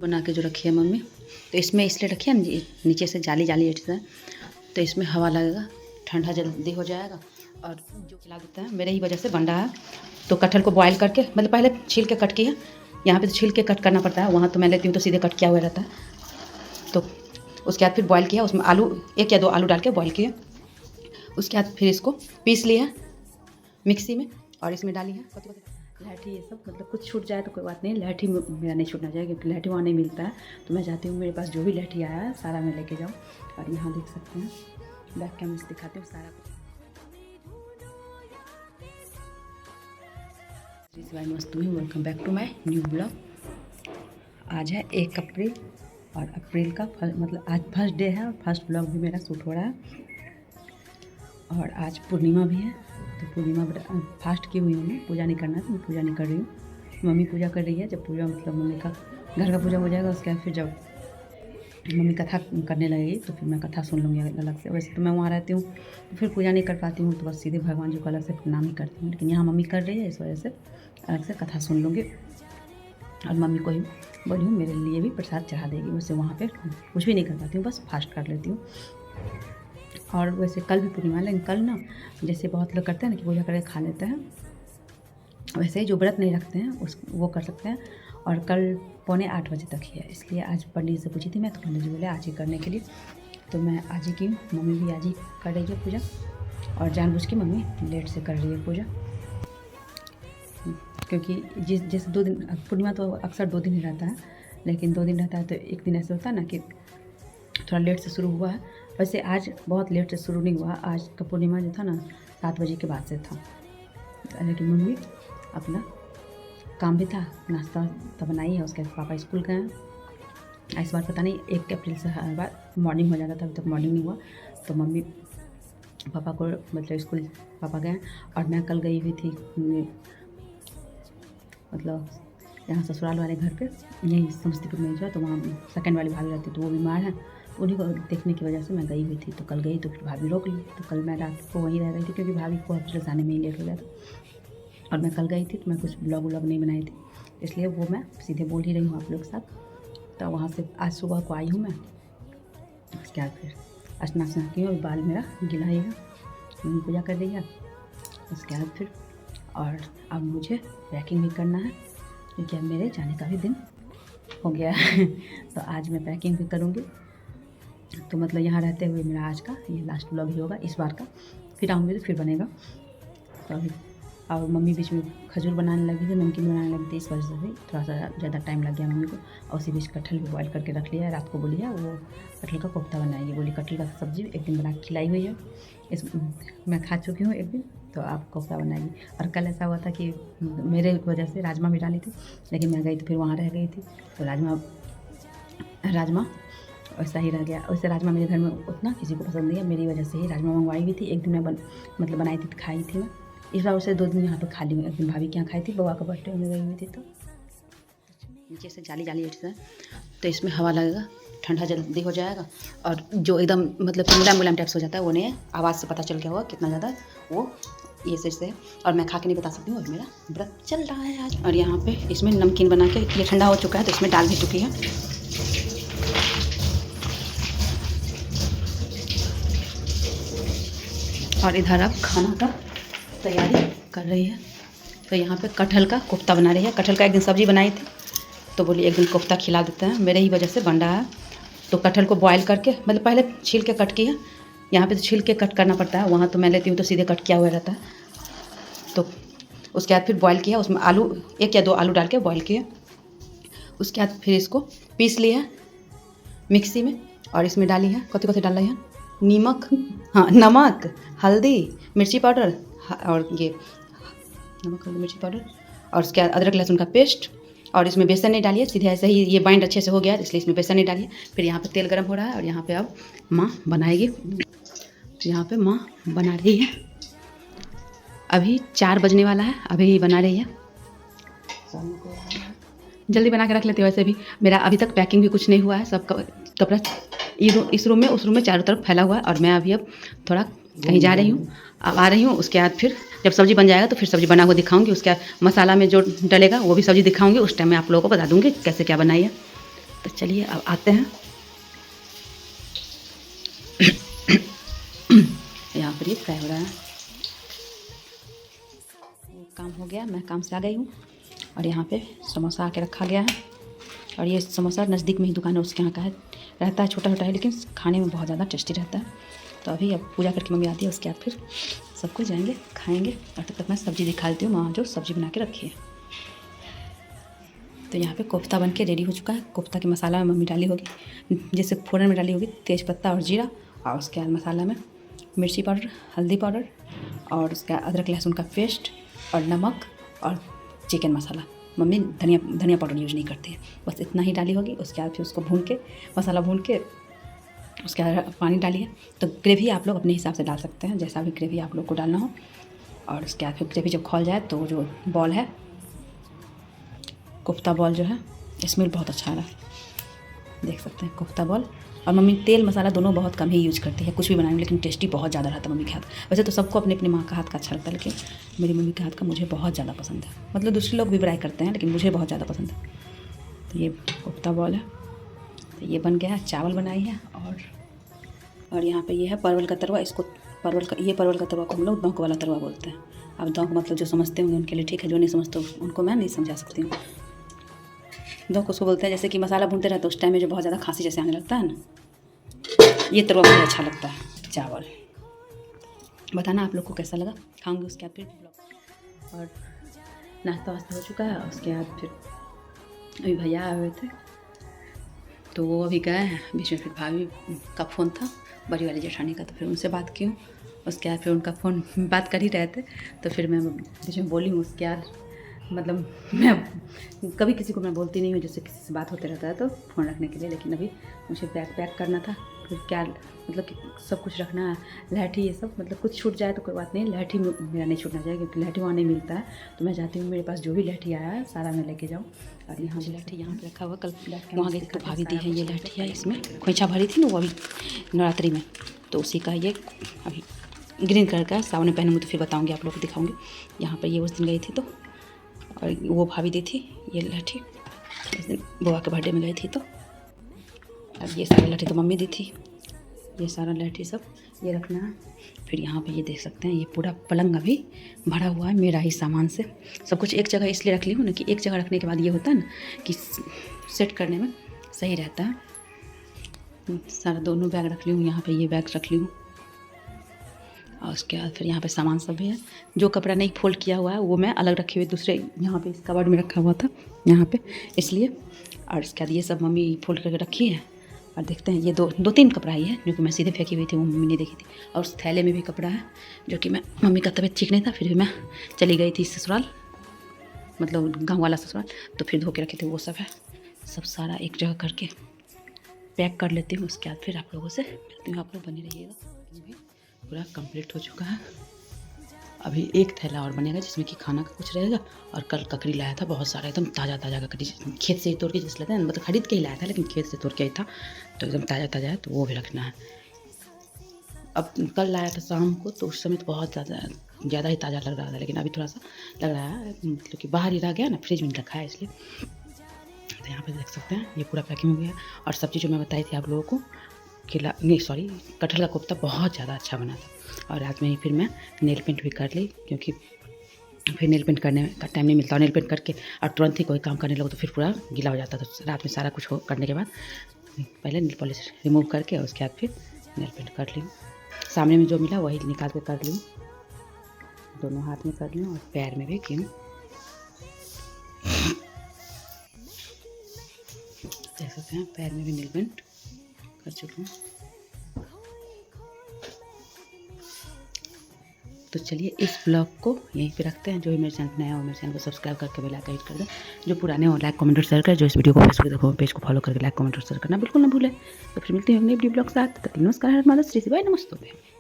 बना के जो रखी है मम्मी, तो इसमें इसलिए रखी है नीचे से जाली जाली है, तो इसमें हवा लगेगा, ठंडा जल्दी हो जाएगा और जो खिला देता है मेरे ही वजह से बन रहा है। तो कटहल को बॉयल करके मतलब पहले छील के कट किया, यहाँ पे तो छील के कट करना पड़ता है, वहाँ तो मैं लेती हूँ तो सीधे कट किया हुआ रहता है। तो उसके बाद फिर बॉयल किया, उसमें आलू 1 या 2 आलू डाल के बॉयल किया। उसके बाद फिर इसको पीस लिया मिक्सी में और इसमें डाली है लहठी, ये सब मतलब कुछ छूट जाए तो कोई बात नहीं, लहठी मेरा नहीं छूटना चाहिए क्योंकि लहठी वहाँ नहीं मिलता है। तो मैं चाहती हूँ मेरे पास जो भी लहठी आया है सारा मैं लेके जाऊँ। और यहाँ देख सकते हैं बैक कैमरे से दिखाती हूँ सारा कुछ। Welcome back to my new blog. आज है 1 अप्रैल और अप्रैल का मतलब आज फर्स्ट डे है और फर्स्ट ब्लॉग भी मेरा शूट हो रहा है। और आज पूर्णिमा भी है, तो पूर्णिमा फास्ट की हुई हूँ, मैं पूजा नहीं करना है तो मैं पूजा नहीं कर रही हूँ, मम्मी पूजा कर रही है। जब पूजा मतलब मम्मी का घर का पूजा हो जाएगा उसके बाद फिर जब मम्मी कथा करने लगेगी तो फिर मैं कथा सुन लूँगी अलग से। वैसे तो मैं वहाँ रहती हूँ तो फिर पूजा नहीं कर पाती हूँ, तो बस सीधे भगवान जी को अलग से प्रणाम ही करती हूँ, लेकिन यहाँ मम्मी कर रही है इस वजह से अलग से कथा सुन लूँगी। और मम्मी को ही बोली हूँ मेरे लिए भी प्रसाद चढ़ा देगी, वैसे वहाँ पर कुछ भी नहीं कर पाती हूँ, बस फास्ट कर लेती हूँ। और वैसे कल भी पूर्णिमा, लेकिन कल ना जैसे बहुत लोग करते हैं ना कि पूजा करके खा लेते हैं, वैसे ही जो व्रत नहीं रखते हैं वो कर सकते हैं। और कल 7:45 बजे तक ही है, इसलिए आज पंडित से पूछी थी मैं, तो पंडित जी बोले आज ही करने के लिए, तो मैं आज ही की हूँ। मम्मी भी आज ही कर रही है पूजा और जानबूझ के मम्मी लेट से कर रही है पूजा, क्योंकि जैसे 2 दिन पूर्णिमा तो अक्सर 2 दिन ही रहता है, लेकिन 2 दिन रहता है तो एक दिन ऐसा होता है ना कि थोड़ा लेट से शुरू हुआ है। वैसे आज बहुत लेट से शुरू नहीं हुआ, आज का पूर्णिमा जो था ना 7 बजे के बाद से था, लेकिन मम्मी अपना काम भी था, नाश्ता तो बनाई है। उसके बाद पापा स्कूल गए हैं। इस बार पता नहीं 1 अप्रैल से हर बार मॉर्निंग हो जाता था, अभी तक मॉर्निंग नहीं हुआ, तो मम्मी पापा को मतलब स्कूल पापा गए। और मैं कल गई हुई थी मतलब यहाँ ससुराल वाले घर पे, यही समस्तीपुर में जो है, तो वहाँ सेकंड वाली भाभी रहती तो वो बीमार है, तो उन्हीं को देखने की वजह से मैं गई हुई थी। तो कल गई तो फिर भाभी रोक ली, तो कल मैं रात को वहीं रह गई थी क्योंकि भाभी को हॉस्पिटल से आने में ही लेट हो गया था। और मैं कल गई थी तो मैं कुछ ब्लॉग नहीं बनाई थी, इसलिए वो मैं सीधे बोल ही रही हूँ आप लोग के साथ। तो वहाँ से आज सुबह को आई हूँ मैं, उसके बाद फिर स्नान की हूँ, बाल मेरा गिला ही है, मम्मी पूजा कर रही है। उसके बाद फिर और अब मुझे पैकिंग भी करना है क्योंकि अब मेरे जाने का भी दिन हो गया है। तो आज मैं पैकिंग भी करूँगी, तो मतलब यहाँ रहते हुए मेरा आज का ये लास्ट ब्लॉग ही होगा इस बार का, फिर आऊँगी तो फिर बनेगा। तो अभी और मम्मी बीच में खजूर बनाने लगी थी, नमकीन बनाने लगी थी, इस वजह से भी थोड़ा सा ज़्यादा टाइम लग गया मम्मी को। और उसी बीच कटहल भी बॉयल करके रख लिया है, रात को बोली है वो कटहल का कोफ्ता बनाएगी, बोली कटहल का सब्ज़ी एक दिन बना के खिलाई हुई है, मैं खा चुकी हूँ एक दिन, तो आप कोफ्ता बनाएगी। और कल ऐसा हुआ था कि मेरे वजह से राजमा भी डाली थी, लेकिन मैं गई तो फिर वहाँ रह गई थी, तो राजमा वैसा ही रह गया। वैसे राजमा मेरे घर में उतना किसी को पसंद नहीं है, मेरी वजह से ही राजमा मंगवाई हुई थी। एक दिन मैं मतलब बनाई थी तो खाई थी मैं, इस बार उसे 2 दिन यहाँ पे खा ली मैं। एक दिन भाभी के यहाँ खाई थी, बउआ का बर्थडे में गई हुई थी, तो नीचे से जाली जाली है, तो इसमें हवा लगेगा, ठंडा जल्दी हो जाएगा। और जो एकदम मतलब मुलायम मुलायम टाइप से हो जाता है वो नहीं है, आवाज़ से पता चल गया होगा कितना ज़्यादा वो ये सच से है। और मैं खा के नहीं बता सकती हूँ, और मेरा व्रत चल रहा है आज। और यहाँ पे इसमें नमकीन बना के ये ठंडा हो चुका है तो इसमें डाल भी चुकी है। और इधर अब खाना का तैयारी कर रही है, तो यहाँ पे कटहल का कोफ्ता बना रही है। कटहल का एक दिन सब्ज़ी बनाई थी, तो बोली एक दिन कोफ्ता खिला देते हैं, मेरे ही वजह से बन रहा है। तो कटहल को बॉयल करके मतलब पहले छील के कट किया, यहाँ पे तो छील के कट करना पड़ता है, वहाँ तो मैं लेती हूँ तो सीधे कट किया हुआ रहता है। तो उसके बाद फिर बॉयल किया, उसमें आलू 1 या 2 आलू डाल के बॉयल किया। उसके बाद फिर इसको पीस लिया मिक्सी में, और इसमें डाली है कथी डाल रही है, नमक, हल्दी, मिर्ची पाउडर, और ये नमक, हल्दी, मिर्ची पाउडर, और उसके बाद अदरक लहसुन का पेस्ट। और इसमें बेसन नहीं डालिए, सीधे ऐसे ही ये बाइंड अच्छे से हो गया, इसलिए इसमें बेसन नहीं डालिए। फिर यहाँ पे तेल गरम हो रहा है और यहाँ पे अब माँ बनाएगी, तो यहाँ पे माँ बना रही है। अभी 4 बजने वाला है, अभी ही बना रही है, जल्दी बना के रख लेते हो। वैसे भी मेरा अभी तक पैकिंग भी कुछ नहीं हुआ है, सब कपड़ा इस रूम में चारों तरफ फैला हुआ है। और मैं अभी अब थोड़ा कहीं जा रही हूँ, अब आ रही हूँ। उसके बाद फिर जब सब्ज़ी बन जाएगा तो फिर सब्ज़ी बना हुआ दिखाऊंगी, उसके बाद मसाला में जो डलेगा वो भी सब्ज़ी दिखाऊंगी, उस टाइम मैं आप लोगों को बता दूंगी कैसे क्या बनाई है। तो चलिए अब आते हैं। यहाँ पर ये फ्राई हो रहा है। काम हो गया, मैं काम से आ गई हूँ और यहाँ पे समोसा आके रखा गया है। और ये समोसा नज़दीक में ही दुकान है, उसके यहाँ का है। रहता है छोटा छोटा है, लेकिन खाने में बहुत ज़्यादा टेस्टी रहता है। तो अभी अब पूजा करके मम्मी आती है, उसके बाद फिर सबको जाएंगे खाएंगे। और तब तक मैं सब्ज़ी दिखा देती हूँ, माँ जो सब्ज़ी बना के रखी है। तो यहाँ पे कोफ्ता बन के रेडी हो चुका है। कोफ्ता के मसाला में मम्मी डाली होगी, जैसे फ़ोरन में डाली होगी तेज़पत्ता और जीरा, और उसके बाद मसाला में मिर्ची पाउडर, हल्दी पाउडर, और उसके बाद अदरक लहसुन का पेस्ट और नमक और चिकन मसाला। मम्मी धनिया पाउडर यूज़ नहीं करती है, बस इतना ही डाली होगी। उसके बाद फिर उसको भून के, मसाला भून के, उसके बाद पानी डालिए। तो ग्रेवी आप लोग अपने हिसाब से डाल सकते हैं, जैसा भी ग्रेवी आप लोग को डालना हो। और उसके बाद फिर ग्रेवी जब खौल जाए तो जो बॉल है, कोफ्ता बॉल जो है, स्मेल बहुत अच्छा आ रहा है, देख सकते हैं कोफ्ता बॉल। और मम्मी तेल मसाला दोनों बहुत कम ही यूज करती है कुछ भी बनाने में, लेकिन टेस्टी बहुत ज़्यादा रहता है मम्मी के हाथ। वैसे तो सबको अपने अपनी माँ का हाथ का अच्छा लगता है, लेकिन मेरी मम्मी के हाथ का मुझे बहुत ज़्यादा पसंद है। मतलब दूसरे लोग भी फ्राई करते हैं, लेकिन मुझे बहुत ज़्यादा पसंद है। तो ये कोफ्ता बॉल है, तो ये बन गया है। चावल बनाई है, और यहाँ पे ये है परवल का तरुआ। इसको परवल का तरुआ को हम लोग दौंक वाला तरुआ बोलते हैं। अब दौंक मतलब जो समझते होंगे उनके लिए ठीक है, जो नहीं समझते उनको मैं नहीं समझा सकती हूँ। दौंक उसको बोलते हैं, जैसे कि मसाला भूनते रहते उस टाइम में जो बहुत ज़्यादा खांसी जैसे आने लगता है ना, ये तरुआ मुझे अच्छा लगता है। चावल बताना आप लोग को कैसा लगा, खाऊंगी उसके बाद फिर ब्लॉग। और नाश्ता वास्ता हो चुका है। उसके बाद फिर अभी भैया आए हुए थे, तो वो अभी गए हैं। बीच में फिर भाभी का फ़ोन था, बड़ी वाली जेठानी का, तो फिर उनसे बात की हूँ। उसके बाद फिर उनका फ़ोन बात कर ही रहे थे, तो फिर मैं बीच में बोली हूँ। उसके बाद मतलब मैं कभी किसी को मैं बोलती नहीं हूँ, जैसे किसी से बात होते रहता है तो फ़ोन रखने के लिए। लेकिन अभी मुझे बैग पैक करना था, फिर क्या मतलब कि सब कुछ रखना है, लहठी ये सब। मतलब कुछ छूट जाए तो कोई बात नहीं, लहठी मेरा नहीं छूटना चाहिए, क्योंकि लहठी वहाँ नहीं मिलता है। तो मैं चाहती हूँ मेरे पास जो भी लहठी आया है सारा मैं लेके जाऊँ। और यहाँ भी लहठी यहाँ पे रखा हुआ, कल वहाँ गई तो भाभी दी है ये लहठी है। इसमें खोइछा भरी थी ना वो अभी नवरात्रि में, तो उसी का ये अभी ग्रीन कलर का सावन में पहनूँगी, तो फिर बताऊँगी आप लोग को, दिखाऊँगी। यहाँ पर ये उस दिन गई थी तो, और वो भाभी दी थी ये लहठी उस दिन बुआ के बर्थडे में गई थी तो। अब ये सारा लहठी तो मम्मी दी थी, ये सारा लहठी सब ये रखना है। फिर यहाँ पे ये देख सकते हैं, ये पूरा पलंग अभी भरा हुआ है मेरा ही सामान से। सब कुछ एक जगह इसलिए रख ली हूँ ना, कि एक जगह रखने के बाद ये होता है ना कि सेट करने में सही रहता है। सारा दोनों बैग रख ली हूँ, यहाँ पे ये बैग रख ली हूँ। और उसके बाद फिर यहाँ पे सामान सब भी है। जो कपड़ा नहीं फोल्ड किया हुआ है वो मैं अलग रखी हुई दूसरे यहाँ पे इस कबर्ड में रखा हुआ था यहाँ पे, इसलिए। और इसके बाद ये सब मम्मी फोल्ड करके रखी है। और देखते हैं, ये दो तीन कपड़ा ही है जो कि मैं सीधे फेंकी हुई थी, वो मम्मी ने देखी थी। और उस थैले में भी कपड़ा है, जो कि मैं मम्मी का तबीयत ठीक नहीं था, फिर भी मैं चली गई थी ससुराल, मतलब गाँव वाला ससुराल, तो फिर धो के रखे थे। वो सब है, सब सारा एक जगह करके पैक कर लेती हूँ। उसके बाद फिर आप लोगों से मिलती हूँ, आप लोग बने रहिएगा। पूरा कंप्लीट हो चुका है। अभी एक थैला और बनेगा जिसमें कि खाना का कुछ रहेगा। और कल ककड़ी लाया था बहुत सारा, एकदम ताज़ा ककड़ी, खेत से ही तोड़ के जिस लेते हैं, मतलब खरीद के ही लाया था, लेकिन खेत से तोड़ के ही था, तो एकदम ताज़ा है, तो वो भी रखना है। अब कल लाया था शाम को, तो उस समय तो बहुत ज़्यादा ही ताज़ा लग रहा था, लेकिन अभी थोड़ा सा लग रहा है मतलब कि बाहर ही रह गया ना, फ्रिज में रखा है इसलिए। तो यहाँ पर देख सकते हैं ये पूरा पैकिंग हो गया। और सब्ज़ी जो मैं बताई थी आप लोगों को, कटहल का कोफ्ता बहुत ज़्यादा अच्छा बना था। और रात में ही फिर मैं नेल पेंट भी कर ली, क्योंकि फिर नेल पेंट करने का टाइम नहीं मिलता। और नेल पेंट करके और तुरंत ही कोई काम करने लगो तो फिर पूरा गीला हो जाता। तो रात में सारा कुछ करने के बाद पहले नेल पॉलिश रिमूव करके, और उसके बाद फिर नेल पेंट कर ली। सामने में जो मिला वही निकाल के कर ली, दोनों हाथ में कर ली और पैर में भी की। देख सकते हैं पैर में भी नेल पेंट कर चुकी हूँ। तो चलिए इस ब्लॉग को यहीं पे रखते हैं। जो भी मेरे चैनल पर नया हो मेरे चैनल को सब्सक्राइब करके बेल आइकन हिट कर दें। जो पुराने हो लाइक कमेंट और शेयर करें। जो इस वीडियो को फेसबुक देखो पेज को फॉलो करके लाइक कमेंट और शेयर करना बिल्कुल ना भूलें। तो फिर मिलते हैं अगले वीडियो ब्लॉग के साथ। तब तक नमस्कार, माता श्री, बाय, नमस्ते।